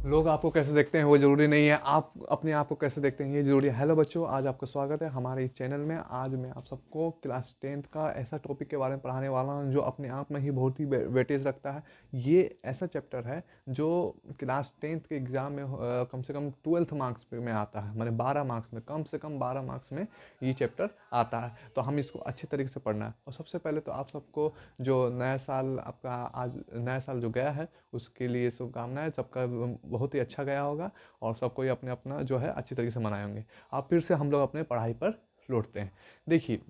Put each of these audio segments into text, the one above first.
लोग आपको कैसे देखते हैं वो ज़रूरी नहीं है, आप अपने आप को कैसे देखते हैं ये ज़रूरी है। हेलो बच्चों, आज आपका स्वागत है हमारे इस चैनल में। आज मैं आप सबको क्लास 10th का ऐसा टॉपिक के बारे में पढ़ाने वाला हूँ जो अपने आप में ही बहुत ही वेटेज रखता है। ये ऐसा चैप्टर है जो क्लास 10th के एग्ज़ाम में कम से कम 12th मार्क्स में आता है, मतलब 12 मार्क्स में, कम से कम 12 मार्क्स में ये चैप्टर आता है। तो हम इसको अच्छे तरीके से पढ़ना है। और सबसे पहले तो आप सबको जो नया साल आपका, आज नया साल जो गया है उसके लिए शुभकामनाएं। सबका बहुत ही अच्छा गया होगा और सब कोई अपने अपना जो है अच्छी तरीके से मनाए होंगे। अब फिर से हम लोग अपने पढ़ाई पर लौटते हैं। देखिए,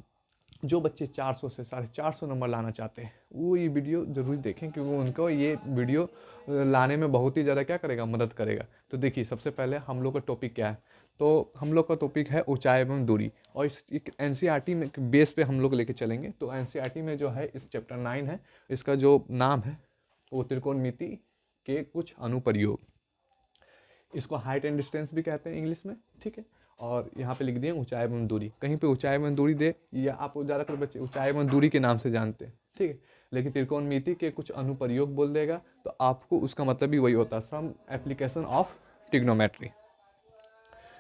जो बच्चे 400 से 450 नंबर लाना चाहते हैं वो ये वीडियो ज़रूर देखें, क्योंकि उनको ये वीडियो लाने में बहुत ही ज़्यादा क्या करेगा, मदद करेगा। तो देखिए, सबसे पहले हम लोग का टॉपिक क्या है। तो हम लोग का टॉपिक है ऊंचाई एवं दूरी, और इस एनसीईआरटी में बेस पे हम लोग लेके चलेंगे। तो एनसीईआरटी में जो है इस चैप्टर 9 है, इसका जो नाम है वो त्रिकोणमिति के कुछ अनुप्रयोग। इसको हाइट एंड डिस्टेंस भी कहते हैं इंग्लिश में, ठीक है। और यहाँ पे लिख दिए ऊंचाई एवं दूरी। कहीं पे ऊंचाई एवं दूरी दे, या आप ज़्यादातर बच्चे ऊंचाई एवं दूरी के नाम से जानते हैं, ठीक है। लेकिन त्रिकोणमिति के कुछ अनुप्रयोग बोल देगा तो आपको उसका मतलब भी वही होता है, सम एप्लीकेशन ऑफ ट्रिग्नोमेट्री।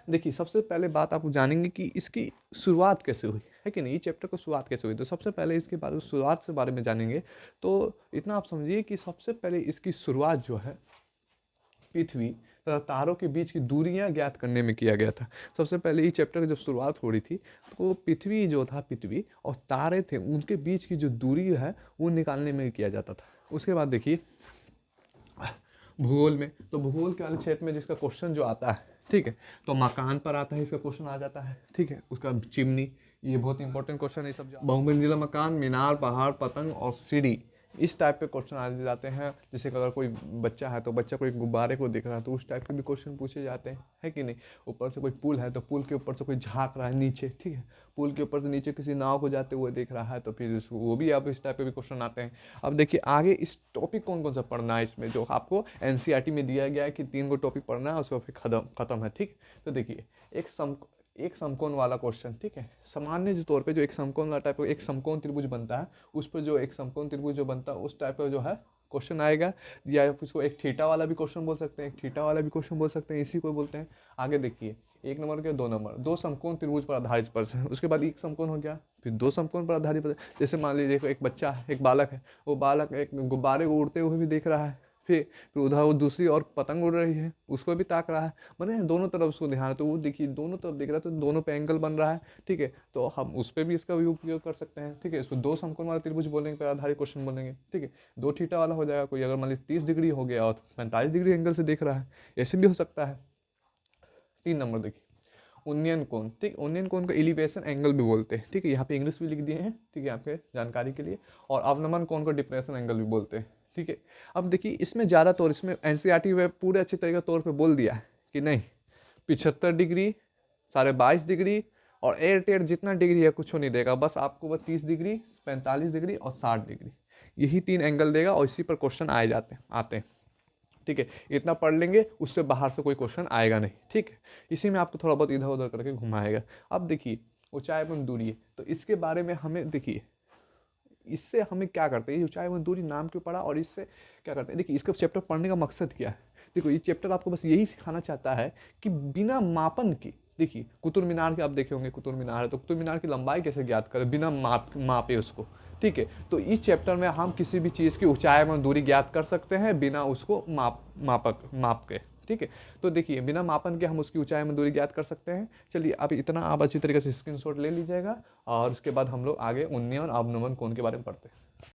देखिए, सबसे पहले बात आप जानेंगे कि इसकी शुरुआत कैसे हुई है कि नहीं, चैप्टर को शुरुआत कैसे हुई। तो सबसे पहले इसके बारे में शुरुआत से बारे में जानेंगे। तो इतना आप समझिए कि सबसे पहले इसकी शुरुआत जो है पृथ्वी तथा तारों के बीच की दूरियां ज्ञात करने में किया गया था। सबसे पहले ये चैप्टर की जब शुरुआत हो रही थी तो पृथ्वी जो था, पृथ्वी और तारे थे, उनके बीच की जो दूरी है वो निकालने में किया जाता था। उसके बाद देखिए भूगोल में, तो भूगोल के वाले क्षेत्र में जिसका क्वेश्चन जो आता है, ठीक है, तो मकान पर आता है, इसका क्वेश्चन आ जाता है, ठीक है। उसका चिमनी, ये बहुत इंपॉर्टेंट क्वेश्चन है। सब बहुमंजिला मकान, मीनार, पहाड़, पतंग और सीढ़ी, इस टाइप के क्वेश्चन आ जाते हैं। जैसे कि अगर कोई बच्चा है तो बच्चा कोई गुब्बारे को देख रहा है तो उस टाइप के भी क्वेश्चन पूछे जाते हैं, है कि नहीं। ऊपर से कोई पुल है तो पुल के ऊपर से कोई झांक रहा है नीचे, ठीक है, पुल के ऊपर से नीचे किसी नाव को जाते हुए देख रहा है तो फिर वो भी, अब इस टाइप के भी क्वेश्चन आते हैं। अब देखिए आगे इस टॉपिक कौन कौन सा पढ़ना है इसमें, जो आपको एनसीईआरटी में दिया गया है कि 3 को टॉपिक पढ़ना है, उसको फिर खत्म है, ठीक। तो देखिए, एक समकोण वाला क्वेश्चन, ठीक है। सामान्य जो तौर पे जो एक समकोण वाला टाइप, एक समकोण त्रिभुज बनता है, उस पर जो एक समकोण त्रिभुज जो बनता है उस टाइप का जो है क्वेश्चन आएगा। या इसको एक थीटा वाला भी क्वेश्चन बोल सकते हैं, एक थीटा वाला भी क्वेश्चन बोल सकते हैं, इसी को बोलते हैं। आगे देखिए, 1 नंबर के 2 नंबर, दो समकोण त्रिभुज पर आधारित प्रश्न। उसके बाद एक समकोण हो गया, फिर दो समकोण पर आधारित प्रश्न। जैसे मान लीजिए एक बच्चा है, एक बालक है, वो बालक एक गुब्बारे को उड़ते हुए भी देख रहा है, फिर उधर वो दूसरी और पतंग उड़ रही है, उसको भी ताक रहा है, मैंने दोनों तरफ उसको ध्यान है। तो वो देखिए दोनों तरफ देख रहा है तो दोनों पे एंगल बन रहा है, ठीक है। तो हम उस पर भी इसका भी उपयोग कर सकते हैं, ठीक है। इसको दो समकोण वाला त्रिभुज बोलेंगे, पर आधारित क्वेश्चन बोलेंगे, ठीक है। दो थीटा वाला हो जाएगा, कोई अगर मान लीजिए 30 डिग्री हो गया और 45 डिग्री एंगल से देख रहा है, ऐसे भी हो सकता है। 3 नंबर देखिए, उन्नयन कोण, ठीक। उन्नयन कोण को एलिवेशन एंगल भी बोलते हैं, ठीक है। यहाँ पे इंग्लिश भी लिख दिए हैं, ठीक है, आपके जानकारी के लिए। और अवनमन कोण को डिप्रेशन एंगल भी बोलते हैं, ठीक है। अब देखिए, इसमें ज़्यादा तौर, इसमें एनसीईआरटी में पूरे अच्छे तरीके तौर पे बोल दिया है कि नहीं 75 डिग्री, 22.5 डिग्री और 8 जितना डिग्री है कुछ नहीं देगा, बस आपको बस 30 डिग्री, 45 डिग्री और 60 डिग्री, यही 3 एंगल देगा और इसी पर क्वेश्चन आते हैं, ठीक है। इतना पढ़ लेंगे, उससे बाहर से कोई क्वेश्चन आएगा नहीं, ठीक है। इसी में आपको थोड़ा बहुत इधर उधर करके घुमाएगा। अब देखिए, ऊंचाई एवं दूरी है, तो इसके बारे में हमें देखिए, इससे हमें क्या करते हैं, ऊंचाई एवं दूरी नाम क्यों पड़ा और इससे क्या करते हैं। देखिए, इसका चैप्टर पढ़ने का मकसद क्या है। देखो, ये चैप्टर आपको बस यही सिखाना चाहता है कि बिना मापन की, देखिए कुतुब मीनार के आप देखे होंगे, कुतुब मीनार है तो कुतुब मीनार की लंबाई कैसे ज्ञात करें बिना मापे उसको, ठीक है। तो इस चैप्टर में हम किसी भी चीज़ की ऊंचाई एवं दूरी ज्ञात कर सकते हैं बिना उसको माप के, ठीक है। तो देखिए, बिना मापन के हम उसकी ऊंचाई एवं दूरी ज्ञात कर सकते हैं। चलिए, अब इतना आप अच्छी तरीके से स्क्रीनशॉट ले लीजिएगा और उसके बाद हम लोग आगे उन्नयन और अवनमन कोण के बारे में पढ़ते हैं।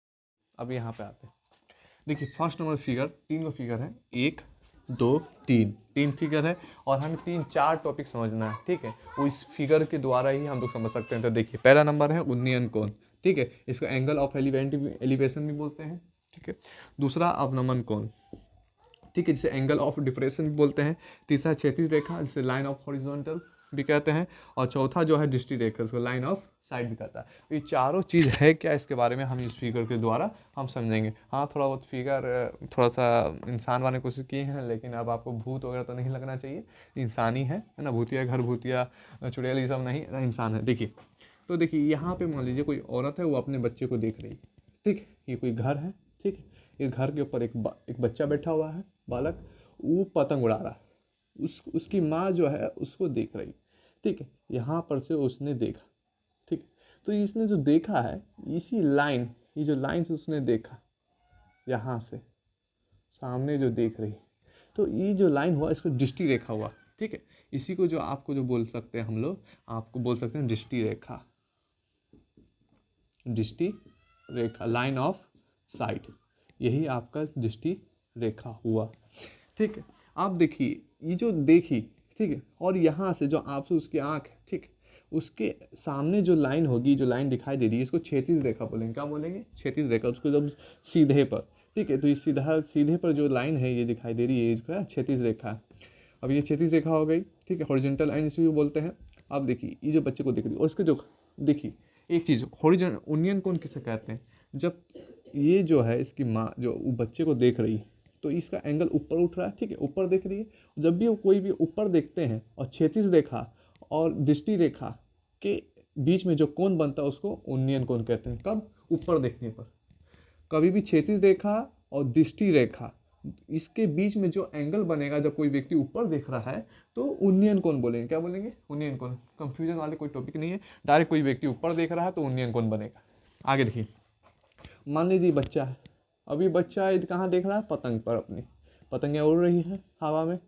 अब यहाँ पे आते हैं। देखिए, फर्स्ट नंबर फिगर, 3 गो फिगर है, 1 2 3 फिगर है और हमें 3-4 टॉपिक समझना है, ठीक है। वो इस फिगर के द्वारा ही हम लोग समझ सकते हैं। तो देखिए, पहला नंबर है उन्नयन कोण, ठीक है, इसको एंगल ऑफ एलिवेशन भी बोलते हैं, ठीक है। दूसरा अवनमन कोण, ठीक है, जिसे एंगल ऑफ डिप्रेशन भी बोलते हैं। तीसरा क्षैतिज रेखा, जिसे लाइन ऑफ हॉरिजॉन्टल भी कहते हैं। और चौथा जो है दृष्टि रेखा, उसको लाइन ऑफ साइड भी कहता है। ये चारों चीज़ है क्या, इसके बारे में हम इस फिगर के द्वारा हम समझेंगे। हाँ, थोड़ा बहुत फिगर थोड़ा सा इंसान वाले कोशिश किए हैं, लेकिन अब आपको भूत वगैरह तो नहीं लगना चाहिए, इंसान ही है ना। भूतिया घर, भूतिया चुड़ैल, ये सब नहीं, इंसान है। देखिए, तो देखिए यहाँ पे मान लीजिए कोई औरत है, वो अपने बच्चे को देख रही है, ठीक। ये कोई घर है, ठीक है। इस घर के ऊपर एक बच्चा बैठा हुआ है, बालक, वो पतंग उड़ा रहा, उसकी माँ जो है उसको देख रही, ठीक है। यहाँ पर से उसने देखा, ठीक है। तो इसने जो देखा है, इसी लाइन, ये जो लाइन से उसने देखा, यहाँ से सामने जो देख रही, तो ये जो लाइन हुआ इसको दृष्टि रेखा हुआ, ठीक है। इसी को जो आपको जो बोल सकते हैं हम लोग, आपको बोल सकते हैं दृष्टि रेखा, दृष्टि रेखा, लाइन ऑफ साइट, यही आपका दृष्टि रेखा हुआ, ठीक है। आप देखिए ये जो देखी, ठीक है, और यहाँ से जो आपसे उसकी आँख है, ठीक, उसके सामने जो लाइन होगी, जो लाइन दिखाई दे रही है, इसको क्षैतिज रेखा बोलेंगे। क्या बोलेंगे? क्षैतिज रेखा। उसको जब सीधे पर, ठीक है, तो ये सीधे पर जो लाइन है ये दिखाई दे रही है, इसको क्षैतिज रेखा। अब ये क्षैतिज रेखा हो गई, ठीक है। हॉरिजॉन्टल लाइन इसी को बोलते हैं। अब देखिए ये जो बच्चे को दिख रही है, और इसके जो देखिए एक चीज़, हॉरिजॉन्टल उन्नयन कोण किसे कहते हैं? जब ये जो है इसकी माँ जो बच्चे को देख रही है, तो इसका एंगल ऊपर उठ रहा है, ठीक है, ऊपर देख रही है। जब भी कोई भी ऊपर देखते हैं और क्षैतिज रेखा और दृष्टि रेखा के बीच में जो कोण बनता है उसको उन्नयन कोण कहते हैं। कब? ऊपर देखने पर। कभी भी क्षैतिज रेखा और दृष्टि रेखा इसके बीच में जो एंगल बनेगा जब कोई व्यक्ति ऊपर देख रहा है तो उन्नयन कोण बोलेंगे। क्या बोलेंगे? उन्नयन कोण। कंफ्यूजन वाले कोई टॉपिक नहीं है, डायरेक्ट कोई व्यक्ति ऊपर देख रहा है तो उन्नयन कोण बनेगा। आगे देखिए, मान लीजिए बच्चा है, अभी बच्चा कहाँ देख रहा है? पतंग पर। अपनी पतंगें उड़ रही हैं हवा में,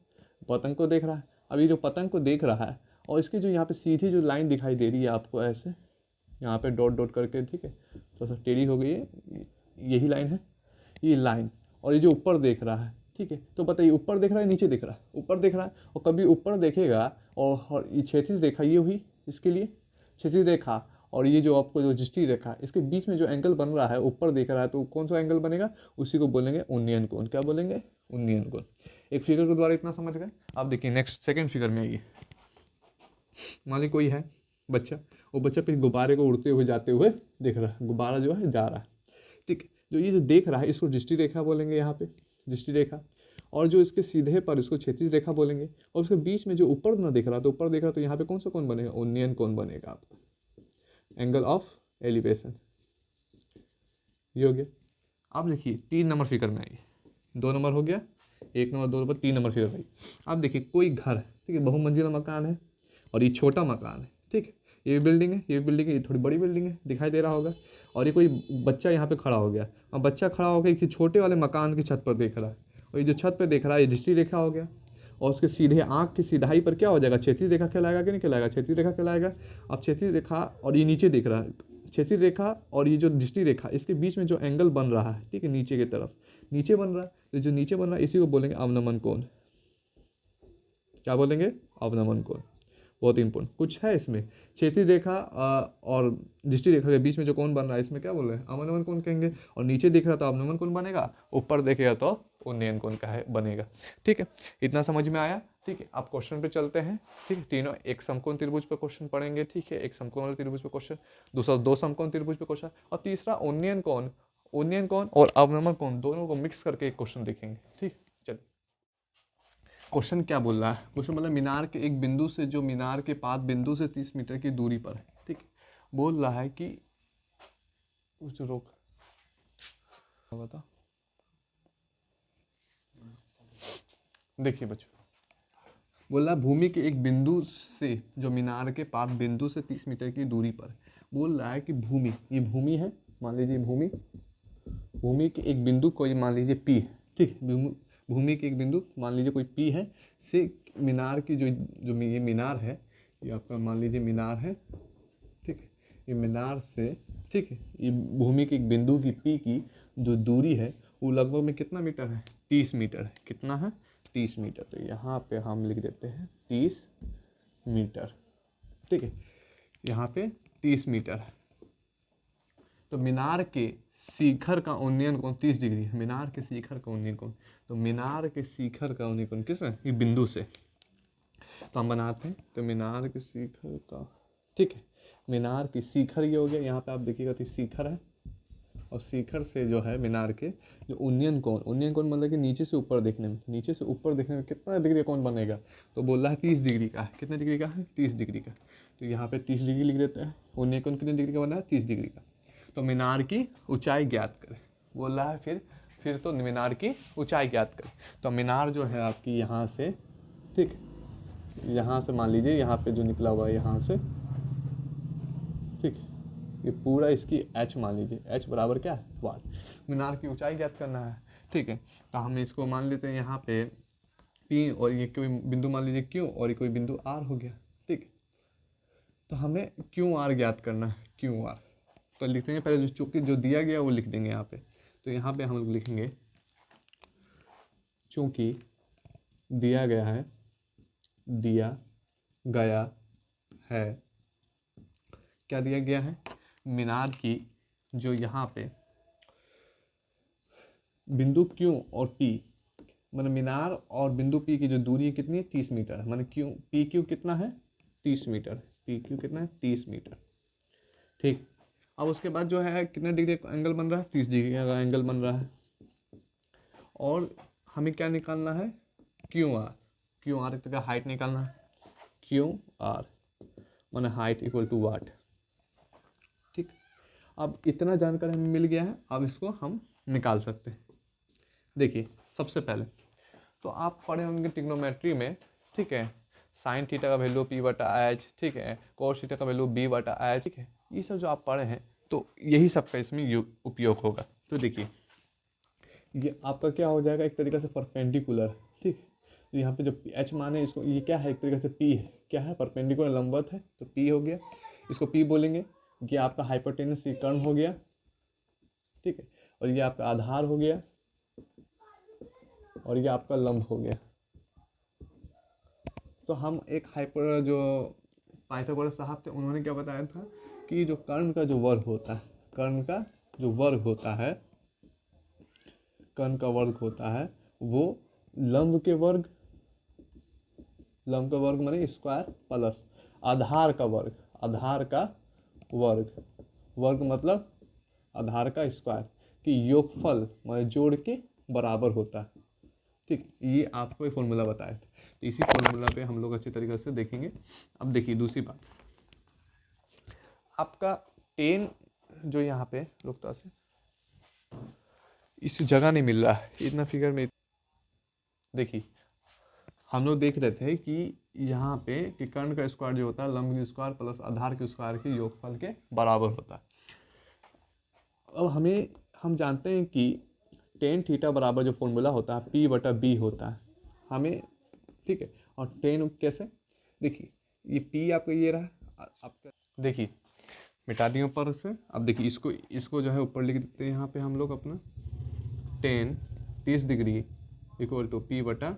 पतंग को देख रहा है। अभी जो पतंग को देख रहा है और इसकी जो यहाँ पे सीधी जो लाइन दिखाई दे रही है आपको, ऐसे यहाँ पे डॉट डॉट करके, ठीक है, थोड़ा सा टेढ़ी हो गई है, यही लाइन है, ये लाइन। और ये जो ऊपर देख रहा है, ठीक है, तो बताइए ऊपर देख रहा है नीचे देख रहा है? ऊपर देख रहा है। और कभी ऊपर देखेगा और ये क्षैतिज रेखा ये हुई इसके लिए क्षैतिज रेखा, और ये जो आपको जो दृष्टि रेखा इसके बीच में जो एंगल बन रहा है, ऊपर देख रहा है, तो कौन सा एंगल बनेगा? उसी को बोलेंगे उन्नयन कोण। क्या बोलेंगे? उन्नयन कोण। एक फिगर के द्वारा इतना समझ गए। अब देखिए नेक्स्ट सेकंड फिगर में आइए। मान लीजिए कोई है बच्चा, वो बच्चा फिर गुब्बारे को उड़ते हुए जाते हुए देख रहा है, गुब्बारा जो है जा रहा है, ठीक है। जो ये जो देख रहा है इसको दृष्टि रेखा बोलेंगे, यहाँ पे दृष्टि रेखा। और जो इसके सीधे पर इसको क्षैतिज रेखा बोलेंगे। और उसके बीच में जो ऊपर ना दिख रहा, तो ऊपर देख रहा, तो यहाँ पे कौन सा कोण बनेगा? उन्नयन कोण बनेगा आपका, एंगल ऑफ एलिवेशन। ये हो गया। अब देखिए 3 नंबर फिगर में आइए। 2 नंबर हो गया, 1 नंबर 2 नंबर 3 नंबर फिगर में। अब देखिए कोई घर, ठीक है, बहुमंजिला मकान है और ये छोटा मकान है, ठीक है। ये बिल्डिंग है, ये बिल्डिंग है, ये थोड़ी बड़ी बिल्डिंग है, दिखाई दे रहा होगा। और ये कोई बच्चा यहाँ पे खड़ा हो गया। अब बच्चा खड़ा होकर एक छोटे वाले मकान की छत पर देख रहा है, और ये जो छत पर देख रहा है ये दृष्टि रेखा हो गया। और उसके सीधे आँख की सीधाई पर क्या हो जाएगा? क्षैतिज रेखा कहलाएगा कि नहीं कहलाएगा? क्षैतिज रेखा कहलाएगा। अब क्षैतिज रेखा और ये नीचे देख रहा है, क्षैतिज रेखा और ये जो दृष्टि रेखा इसके बीच में जो एंगल बन रहा है, ठीक है, नीचे की तरफ नीचे बन रहा है, तो जो नीचे बन रहा है इसी को बोलेंगे अवनमन कोण। क्या बोलेंगे? अवनमन कोण। बहुत इंपॉर्टेंट कुछ है इसमें। क्षैतिज रेखा और दृष्टि रेखा के बीच में जो कोण बन रहा है इसमें क्या बोल रहे हैं? अवनमन कोण कहेंगे। और नीचे दिख रहा तो अवनमन कोण बनेगा, ऊपर देखेगा तो उन्नयन कोण का है बनेगा, ठीक है। इतना समझ में आया, ठीक है। आप क्वेश्चन पे चलते हैं, ठीक है। तीनों एक समकोण त्रिभुज पे क्वेश्चन पढ़ेंगे, ठीक है। एक समकोण वाले त्रिभुज पे क्वेश्चन, दूसरा 2 समकोण त्रिभुज पे क्वेश्चन, और तीसरा उन्नयन कोण और अवनमन कोण दोनों को मिक्स करके एक क्वेश्चन देखेंगे, ठीक। चलिए क्वेश्चन क्या बोल रहा है? क्वेश्चन मतलब मीनार के एक बिंदु से, जो मीनार के पाद बिंदु से 30 मीटर की दूरी पर है, ठीक। बोल रहा है कि कुछ रोक बता। देखिए बच्चों, बोल रहा है भूमि के एक बिंदु से, जो मीनार के पाद बिंदु से 30 मीटर की दूरी पर है। बोल रहा है कि भूमि, ये भूमि है, मान लीजिए भूमि के एक बिंदु कोई मान लीजिए P, ठीक। भूमि के एक बिंदु मान लीजिए कोई P है, से मीनार की जो ये मीनार है, ये आपका मान लीजिए मीनार है, ठीक है। ये मीनार से, ठीक है, ये भूमि के एक बिंदु की P की जो दूरी है वो लगभग में कितना मीटर है? 30 मीटर है। कितना है? 30 मीटर। तो यहाँ पे हम लिख देते हैं 30 मीटर, ठीक है। यहाँ पे 30 मीटर है। तो मीनार के शिखर का उन्नयन कोण 30 डिग्री है। मीनार के शिखर का उन्नयन कोण, तो मीनार के शिखर का उन्नयन कोण किस है? बिंदु से। तो हम बनाते हैं, तो मीनार के शिखर का, ठीक है, मीनार की शिखर ये हो गया। यहाँ पे आप देखिएगा तो शिखर है, और शिखर से जो है मीनार के जो उन्नयन कोण मतलब कि नीचे से ऊपर देखने में कितना डिग्री कोण बनेगा? तो बोल रहा है 30 डिग्री का है। कितने डिग्री का है? 30 डिग्री का। तो यहाँ पे 30 डिग्री लिख देते हैं। उन्नयन कोण कितने डिग्री का बना है? 30 डिग्री का। तो मीनार की ऊंचाई ज्ञात करें। बोल रहा है फिर फिर तो मीनार की ऊंचाई ज्ञात करें। तो मीनार जो है आपकी यहाँ से, ठीक, यहाँ से मान लीजिए यहाँ पे जो निकला हुआ है यहाँ से, ठीक, ये पूरा इसकी h मान लीजिए, h बराबर क्या है, वाट। मीनार की ऊंचाई ज्ञात करना है, ठीक है। तो हम इसको मान लेते हैं यहाँ पे P, और ये कोई बिंदु मान लीजिए Q, और ये कोई बिंदु R हो गया, ठीक। तो हमें QR ज्ञात करना है, QR। तो लिख देंगे पहले, जो चूंकि जो दिया गया वो लिख देंगे यहाँ पे। तो यहाँ पे हम लोग लिखेंगे चूंकि दिया गया है, दिया गया है, क्या दिया गया है, मीनार की जो यहाँ पे बिंदु Q और P, मतलब मीनार और बिंदु P की जो दूरी है कितनी है, 30 मीटर है। मतलब PQ कितना है, 30 मीटर, PQ कितना है, 30 मीटर, ठीक। अब उसके बाद जो है कितने डिग्री का एंगल बन रहा है, 30 डिग्री का एंगल बन रहा है। और हमें क्या निकालना है, QR। QR एक तरह हाइट निकालना है, QR माने हाइट इक्वल टू वाट, ठीक। अब इतना जानकारी हमें मिल गया है, अब इसको हम निकाल सकते हैं। देखिए सबसे पहले तो आप पढ़े होंगे ट्रिग्नोमेट्री में, ठीक है, साइन थीटा का वैल्यू P/H, ठीक है, कोस थीटा का वैल्यू B/H, ठीक है। ये सब जो आप पढ़े हैं तो यही सब का इसमें उपयोग होगा। तो देखिए ये आपका क्या हो जाएगा, एक तरीके से परपेंडिकुलर, ठीक। तो यहाँ पे जो H मान है, इसको ये क्या है, एक तरीके से P है, क्या है, परपेंडिकुलर लंबवत है, तो P हो गया, इसको P बोलेंगे। ये आपका हाइपोटेनस कर्ण हो गया, ठीक है, और ये आपका आधार हो गया, और ये आपका लंब हो गया। तो हम एक हाइपर जो पाइथागोरस साहब थे, उन्होंने क्या बताया था कि जो कर्ण का जो वर्ग होता है, कर्ण का जो वर्ग होता है, कर्ण का वर्ग होता है वो लंब के वर्ग, लंब का वर्ग माने स्क्वायर प्लस आधार का वर्ग, आधार का वर्ग, वर्ग मतलब आधार का स्क्वायर की योगफल माने जोड़ के बराबर होता है, ठीक। ये आपको एक फॉर्मूला बताया था। तो इसी फॉर्मूला पे हम लोग अच्छे तरीके से देखेंगे। अब देखिए दूसरी बात, आपका टेन जो यहाँ पे रुकता से इस जगह नहीं मिल रहा है, इतना फिगर में। देखिए हम लोग देख रहे थे कि यहाँ पे कि कर्ण का स्क्वायर जो होता है लंब के स्क्वायर प्लस आधार के स्क्वायर के योगफल के बराबर होता है। अब हम जानते हैं कि टेन थीटा बराबर जो फॉर्मूला होता है P/B होता है हमें, ठीक है। और टेन कैसे, देखिए ये P आपका ये रहा, आपका देखिए मिटा दिए ऊपर से। अब देखिए इसको जो है ऊपर लिख देते हैं यहाँ पे हम लोग अपना, tan 30 degree equal to P/30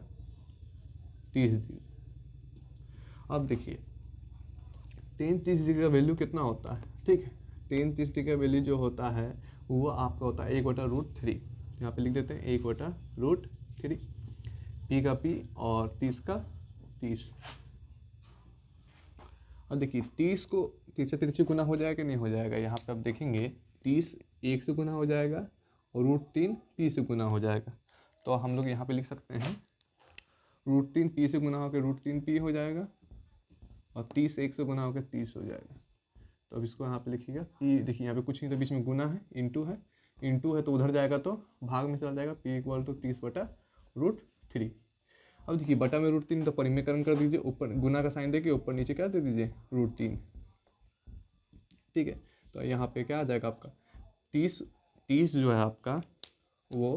degree. अब देखिए टेन 30 डिग्री का वैल्यू कितना होता है, ठीक है। टेन 30 डिग्री का वैल्यू जो होता है वो आपका होता है 1/√3। यहाँ पे लिख देते हैं 1/√3, P का P और 30 का 30। और देखिए 30 को 30 से 30 गुना हो जाएगा नहीं हो जाएगा, यहाँ पे आप देखेंगे 30 1 से गुना हो जाएगा और √3 P से गुना हो जाएगा। तो हम लोग यहाँ पे लिख सकते हैं √3 P से गुना होकर √3 P हो जाएगा, और 30 1 से गुना होकर 30 हो जाएगा। तो अब इसको यहाँ पे लिखिएगा P, देखिए यहाँ पे कुछ नहीं, तो बीच में गुना है, इंटू है तो उधर जाएगा तो भाग में चला जाएगा, P = 30/√3। अब देखिए बटा में √3 तो परिमेयकरण कर दीजिए, ऊपर गुना का साइन देके ऊपर नीचे क्या दे दीजिए √3, ठीक है। तो यहाँ पे क्या आ जाएगा आपका 30 जो है आपका वो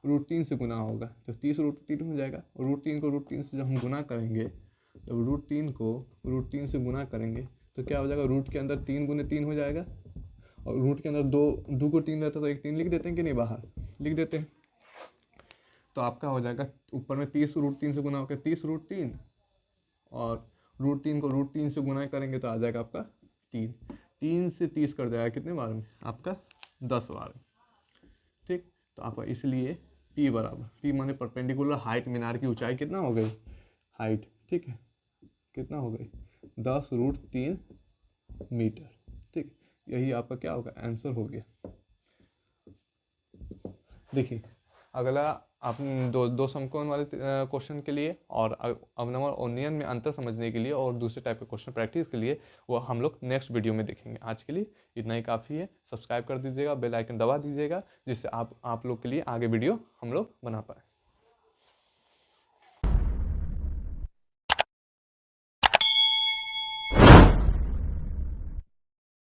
√3 से गुना होगा, तो 30 √3 हो जाएगा। और √3 को √3 से जब हम गुना करेंगे, जब √3 को √3 से गुना करेंगे तो क्या हो जाएगा, रूट के अंदर 3 × 3 हो जाएगा, और रूट के अंदर दो को 3 रहता है तो एक 3 लिख देते हैं कि नहीं, बाहर लिख देते हैं। तो आपका हो जाएगा ऊपर में 30 √3 से गुना होकर 30 √3, और √3 को √3 से गुना करेंगे तो आ जाएगा आपका 3 से 30 कर जाएगा कितने बार में, आपका 10 बार में, ठीक। तो आपका इसलिए P बराबर, P माने परपेंडिकुलर हाइट, मीनार की ऊंचाई कितना हो गई, हाइट, ठीक है, कितना हो गई 10√3 मीटर, ठीक। यही आपका क्या होगा, आंसर हो गया। देखिए अगला आप दो समकोण वाले क्वेश्चन के लिए और अवनंबर और नियन में अंतर समझने के लिए और दूसरे टाइप के क्वेश्चन प्रैक्टिस के लिए वो हम लोग नेक्स्ट वीडियो में देखेंगे। आज के लिए इतना ही काफ़ी है। सब्सक्राइब कर दीजिएगा, बेल आइकन दबा दीजिएगा, जिससे आप लोग के लिए आगे वीडियो हम लोग बना पाए।